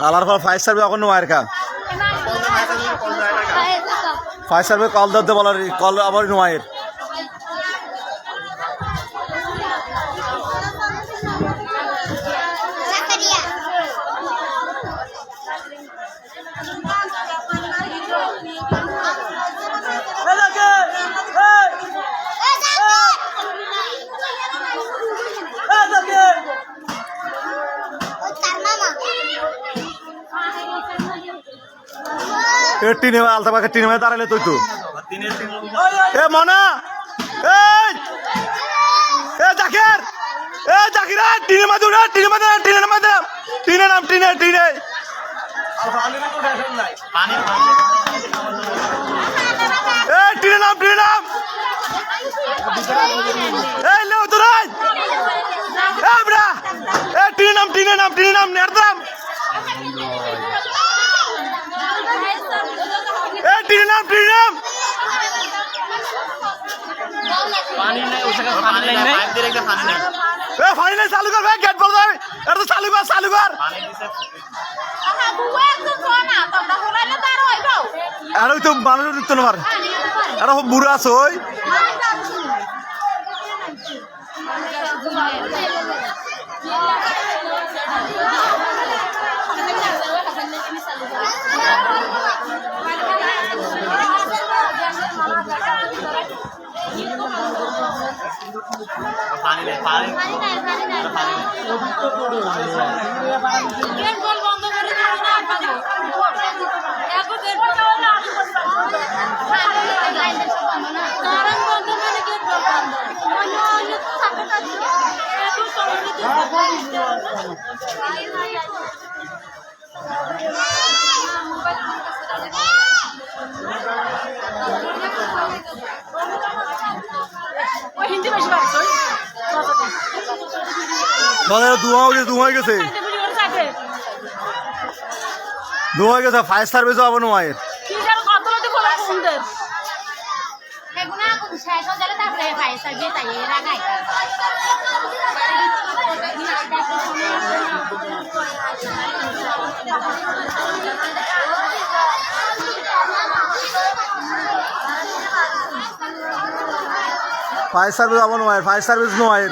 আলার পর five survey এখন মায়ের খা ফাইভ সার্ভে কল ধরতে বলার কল আবার মায়ের টিনে আলতা পাখা টিনে মাঝে দাঁড়ালে তুই তো এ মনা জাকির জাকির টিনে মাঝে উঠে টিনে মাঝে টিনের মাঝে টিনে নাম টিনে টিনে টিনে নাম টিনে নাম এই লেও তো রাই টিনে নাম টিনে নাম টিনে নাম নেরদাম টিনাম টিনাম পানি নাই ওখানে পানি নাই পাইপ দিয়ে রেখে পানি নাই পানি নাই চালু কর ভাই গেট বন্ধ হবে এটা তো চালু কর পানি দিছে আহা বুয়া তো কোনা তোমরা হলাইলে তার হইবো আর ওই তো মানুষ তো না মার আর বুড়া আছে ওই পানি নাই পানি নাই গেট বল বন্ধ করে দাও না আপনাদের দেখো গেট বল না কারণ বন্ধ করে গেট বল বন্ধ অন্য তো থাকে না একটু সময় দিতে হিন্দি বেশি পাচ্ছ ধোঁয়া গেছে ফায়ার সার্ভিস হবে না মায়ের ফায়ার সার্ভিস আবার নয় ফায়ার সার্ভিস নয়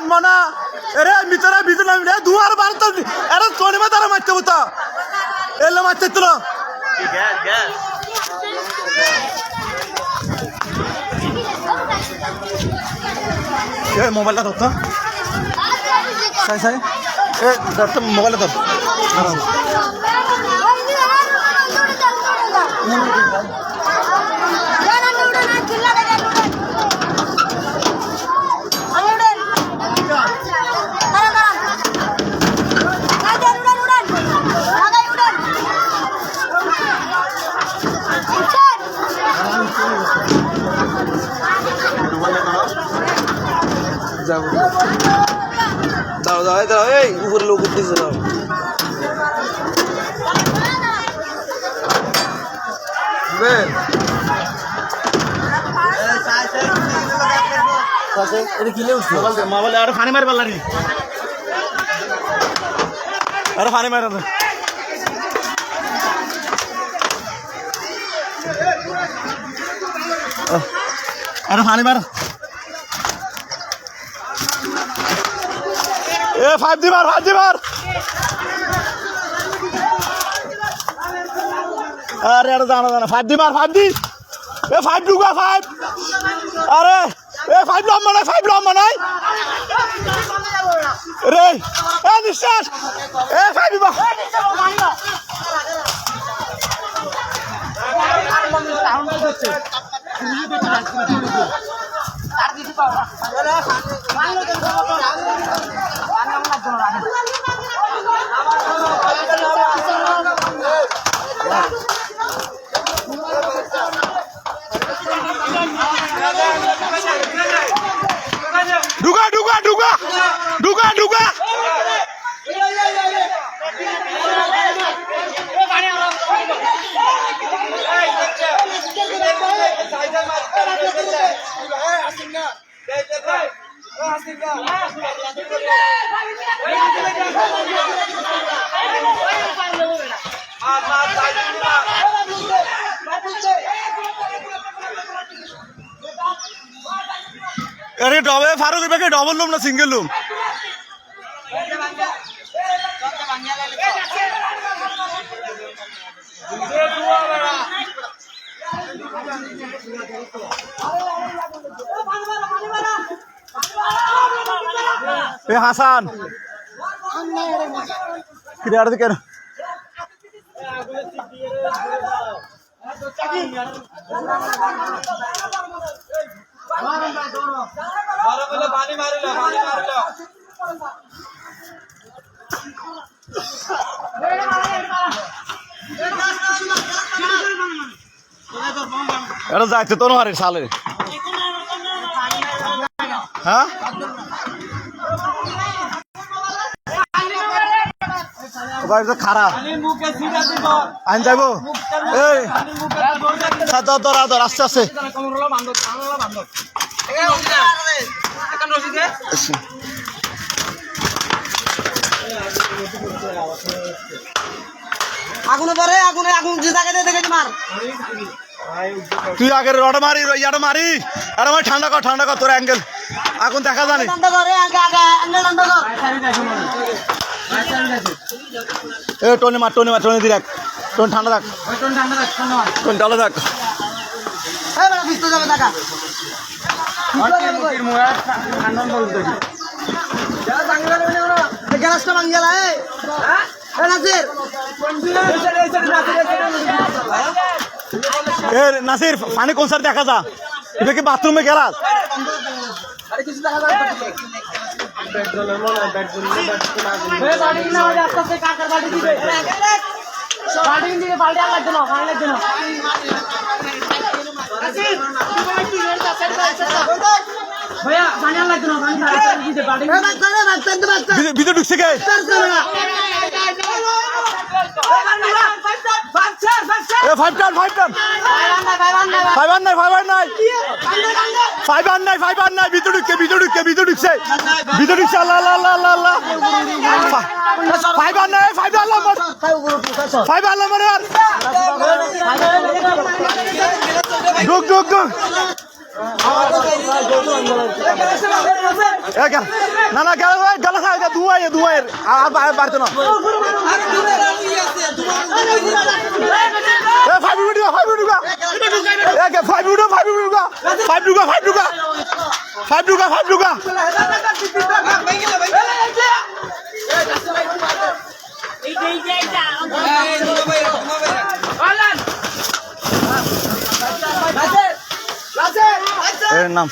মনা এরে ভিতরে ভিতরে দুয়ার বারত এরে তোনে মা তারা মারতে বতা এলে মারতে তো গ্যাস গ্যাস এ মোবাইলটা ধরতো সাই সাই এ ধরতো মোবাইলটা ধর দাও দাও দাও এই উপরে লোক উঠতেছে দাও এটা কিনে উঠছে মোবাইল আর পানি মারি পারলানি আর পানি মারা আর পানি মার এ ফাইভ দি মার আরে আরে জানা জানা ফাইভ দি মার ফাইভ দি এ ফাইভ ঢুকা ফাইভ আরে এ ফাইভ লম্বা নাই রে এ নিশ্বাস এ ফাইভ বা ঢুকা अरे डबल फारूक भाई डबल लूम ना सिंगल लूम ए हासान किधर आते क्या पानी मारी लो अरे जायचं तो ना साले हाँ খারাপ আইন যাইব এই দর দর আস্তে আস্তে আগুনে ধরে আগুনে আগুন যে জায়গায় দেখে মার তুই আগে রড মারি ইয়াটা মারি আর আমার ঠান্ডা কর তোর অ্যাঙ্গেল আগুন দেখা জানি ঠান্ডা করে আগে আগে অ্যাঙ্গেল ঠান্ডা কর এ টোনি মার দিরাক টোন ঠান্ডা থাক টোন ডালে থাক এই বড় বিস্ত যাবে টাকা গ্যাসটা ভাঙ গেল এই নাসির এ নাসির পানি কোন সাইড দেখা যা এটা কি বাথরুমে গেলাস আরে কিছু দেখা যায় বাড়ি না হলে আস্তে আস্তে কাকার বাড়ি দিবে বাড়ি দিবে বাড়ি আর লাগবে না পানি লাগবে না ভাইয়া পানি আর লাগবে না পানি তাড়াতাড়ি দিতে বাড়ি ভিতরে ঢুকছে কে এ ফাইভ টান ভিতরে ঢুকছে আল্লাহ ফাইভ আল্লাহ মানে আর ঢুক না গেল ধুয়ায় আর বাড়তে না ফাইভ ঢুকা নাম